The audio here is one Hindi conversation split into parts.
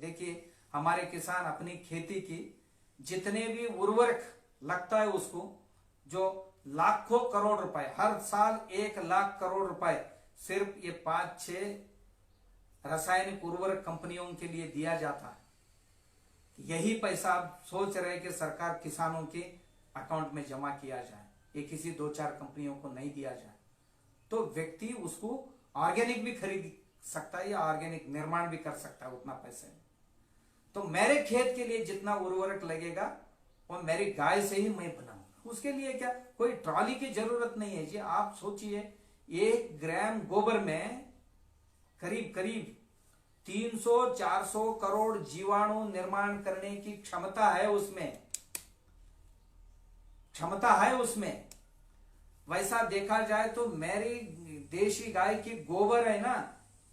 देखिए हमारे किसान अपनी खेती की जितने भी उर्वरक लगता है उसको, जो लाखों करोड़ रुपए हर साल 1 लाख करोड़ रुपए सिर्फ ये 5-6 रासायनिक उर्वरक कंपनियों के लिए दिया जाता है। यही पैसा आप सोच रहे कि सरकार किसानों के अकाउंट में जमा किया जाए, ये किसी 2-4 कंपनियों को नहीं दिया जाए, तो व्यक्ति उसको ऑर्गेनिक भी खरीद सकता है या ऑर्गेनिक निर्माण भी कर सकता है उतना पैसे में। तो मेरे खेत के लिए जितना उर्वरक लगेगा वो मेरी गाय से ही मैं बनाऊंगा। उसके लिए क्या कोई ट्रॉली की जरूरत नहीं है जी। आप सोचिए 1 ग्राम गोबर में करीब करीब 300-400 करोड़ जीवाणु निर्माण करने की क्षमता है उसमें। वैसा देखा जाए तो मेरी देशी गाय की गोबर है ना,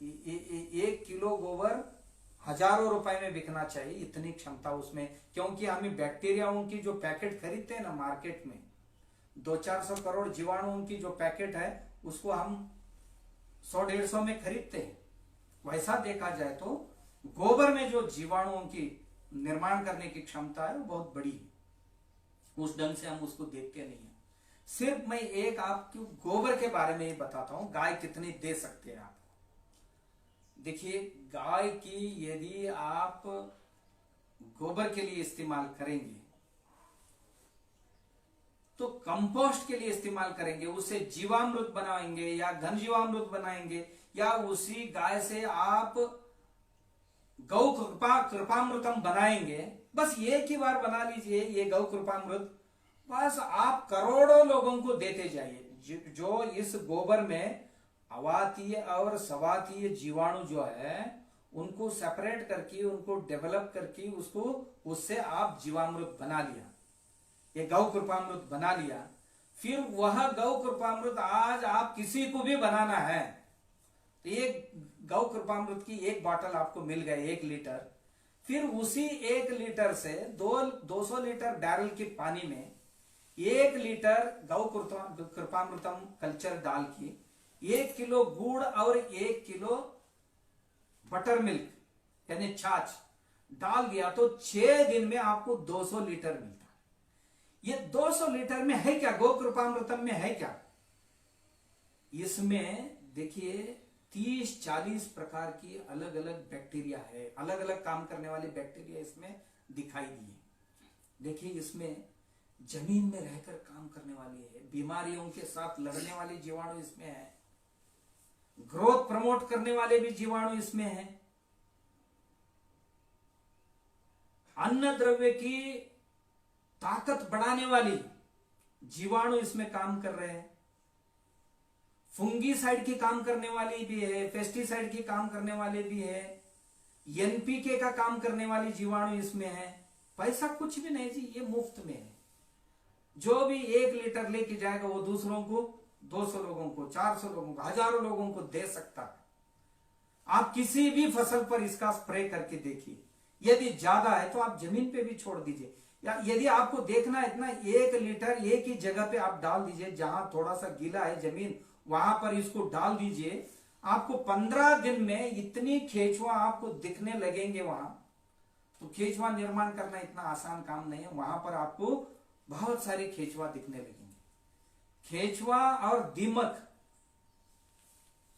1 किलो गोबर हजारों रुपए में बिकना चाहिए, इतनी क्षमता उसमें। क्योंकि हमें बैक्टीरियाओं की जो पैकेट खरीदते हैं ना मार्केट में, 200-400 करोड़ जीवाणुओं की जो पैकेट है उसको हम 100-150 में खरीदते हैं। वैसा देखा जाए तो गोबर में जो जीवाणुओं की निर्माण करने की क्षमता है वो बहुत बड़ी है। उस ढंग से हम उसको देखते नहीं है। सिर्फ मैं एक आपको गोबर के बारे में ही बताता हूं, गाय कितनी दे सकते हैं आपको। देखिए गाय की यदि आप गोबर के लिए इस्तेमाल करेंगे तो कंपोस्ट के लिए इस्तेमाल करेंगे, उससे जीवामृत बनाएंगे या घन जीवामृत बनाएंगे, या उसी गाय से आप गौ कृपामृतम बनाएंगे। बस एक ही बार बना लीजिए ये गौ कृपामृत, बस आप करोड़ों लोगों को देते जाइए। जो इस गोबर में अवातीय और सवातीय जीवाणु जो है उनको सेपरेट करके, उनको डेवलप करके, उससे आप जीवामृत बना लिया, ये गौ कृपामृत बना लिया। फिर वह गौ कृपामृत आज आप किसी को भी बनाना है तो एक गौ कृपामृत की 1 बॉटल आपको मिल गए 1 लीटर। फिर उसी 1 लीटर से 200 लीटर बैरल के पानी में 1 लीटर गौ कृपामृतम कल्चर डाल के 1 किलो गुड़ और 1 किलो बटर मिल्क यानी छाछ डाल दिया तो 6 दिन में आपको 200 लीटर मिलता है। ये 200 लीटर में है क्या, गौ कृपामृतम में है क्या? इसमें देखिए 30-40 प्रकार की अलग अलग बैक्टीरिया है, अलग अलग काम करने वाले बैक्टीरिया इसमें दिखाई दिए। देखिए इसमें जमीन में रहकर काम करने वाली है, बीमारियों के साथ लड़ने वाले जीवाणु इसमें है, ग्रोथ प्रमोट करने वाले भी जीवाणु इसमें है, अन्न द्रव्य की ताकत बढ़ाने वाली जीवाणु इसमें काम कर रहे हैं, फंगीसाइड की काम करने वाली भी है, पेस्टिसाइड की काम करने वाले भी है, एनपीके का काम करने वाली जीवाणु इसमें है। पैसा कुछ भी नहीं जी, ये मुफ्त में है। जो भी 1 लीटर लेके जाएगा वो दूसरों को, 200 लोगों को, 400 लोगों को, हजारों लोगों को दे सकता है। आप किसी भी फसल पर इसका स्प्रे करके देखिए, यदि ज्यादा है तो आप जमीन पे भी छोड़ दीजिए, या यदि आपको देखना है इतना 1 लीटर एक ही जगह पे आप डाल दीजिए, जहां थोड़ा सा गीला है जमीन वहां पर इसको डाल दीजिए। आपको 15 दिन में इतनी केंचुआ आपको दिखने लगेंगे वहां। तो केंचुआ निर्माण करना इतना आसान काम नहीं है, वहां पर आपको बहुत सारे केंचुआ दिखने लगेंगे। केंचुआ और दीमक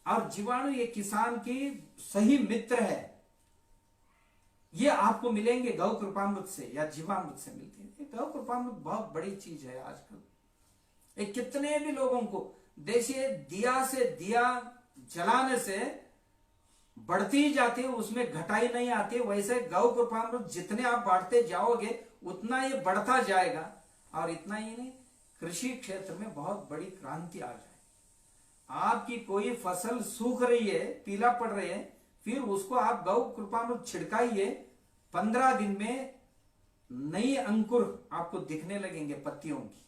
और जीवाणु ये किसान की सही मित्र है, ये आपको मिलेंगे गौ कृपामृत से या जीवामृत से मिलते हैं। गौ कृपामृत बहुत बड़ी चीज है आजकल। कितने भी लोगों को देखिए दिया से दिया जलाने से बढ़ती जाती है, उसमें घटाई नहीं आती। वैसे गौ कृपामृत जितने आप बांटते जाओगे उतना ये बढ़ता जाएगा। और इतना ही नहीं, कृषि क्षेत्र में बहुत बड़ी क्रांति आ जाए। आपकी कोई फसल सूख रही है, पीला पड़ रही है, फिर उसको आप गौ कृपामृत छिड़काइए, 15 दिन में नई अंकुर आपको दिखने लगेंगे पत्तियों की।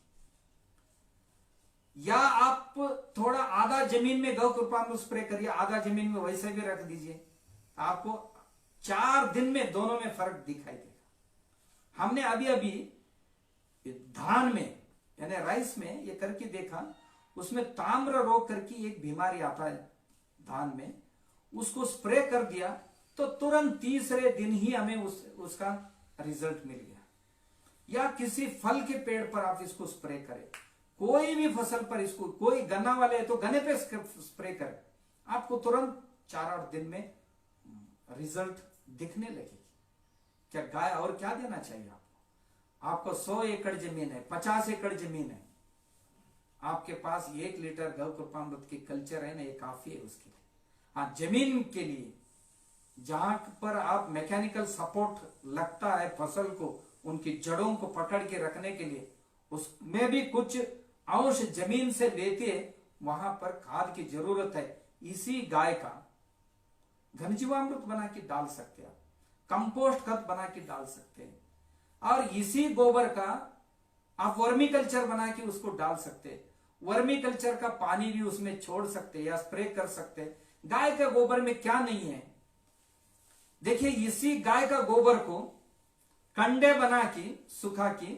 या आप थोड़ा आधा जमीन में गौ कृपामृत स्प्रे करिए, आधा जमीन में वैसे भी रख दीजिए, आपको 4 दिन में दोनों में फर्क दिखाई देगा। हमने अभी अभी धान में यानी राइस में ये करके देखा, उसमें ताम्र रोग करके एक बीमारी आता है धान में, उसको स्प्रे कर दिया तो तुरंत तीसरे दिन ही हमें उसका रिजल्ट मिल गया। या किसी फल के पेड़ पर आप इसको स्प्रे करें, कोई भी फसल पर इसको, कोई गन्ना वाले है तो गन्ने पे स्प्रे करें, आपको तुरंत 4-8 दिन में रिजल्ट दिखने लगेगी। क्या गाय और क्या देना चाहिए आपको? 100 एकड़ जमीन है, 50 एकड़ जमीन है, आपके पास 1 लीटर गौ कृपामृत की कल्चर है ना, ये काफी है उसके लिए। हाँ, जमीन के लिए जहां पर आप मैकेनिकल सपोर्ट लगता है फसल को, उनकी जड़ों को पकड़ के रखने के लिए, उसमें भी कुछ अंश जमीन से लेते, वहां पर खाद की जरूरत है। इसी गाय का घनजीवामृत बना के डाल सकते हैं, कंपोस्ट खत बना के डाल सकते हैं, और इसी गोबर का आप वर्मी कल्चर बना के उसको डाल सकते हैं। वर्मी कल्चर का पानी भी उसमें छोड़ सकते हैं या स्प्रे कर सकते हैं। गाय के गोबर में क्या नहीं है, देखिए इसी गाय का गोबर को कंडे बना के सुखा के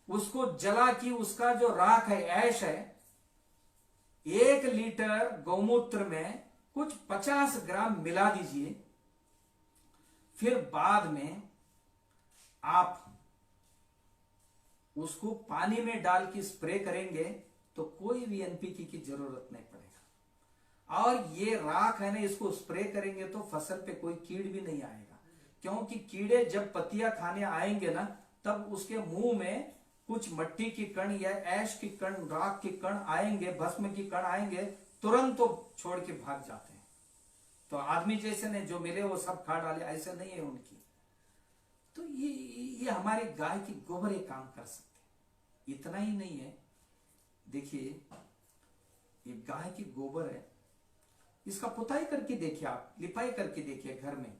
उसको जला के उसका जो राख है, ऐश है, 1 लीटर गौमूत्र में कुछ 50 ग्राम मिला दीजिए। फिर बाद में आप उसको पानी में डाल के स्प्रे करेंगे तो कोई भी एनपीके की जरूरत नहीं पड़ेगा। और ये राख है ना, इसको स्प्रे करेंगे तो फसल पे कोई कीड़ भी नहीं आएगा, क्योंकि कीड़े जब पत्तियां खाने आएंगे ना, तब उसके मुंह में कुछ मट्टी की कण या ऐश की कण, राख की कण आएंगे, भस्म की कण आएंगे, तुरंत तो छोड़ के भाग जाते हैं। तो आदमी जैसे ने जो मिले वो सब खा डाले, ऐसे नहीं है उनकी। तो ये हमारी गाय की गोबर एक काम कर सकते। इतना ही नहीं है, देखिए ये गाय की गोबर है, इसका पुताई करके देखिए, आप लिपाई करके देखिए घर में,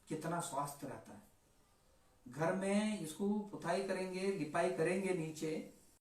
कितना स्वास्थ्य रहता है। घर में इसको पुताई करेंगे, लिपाई करेंगे नीचे,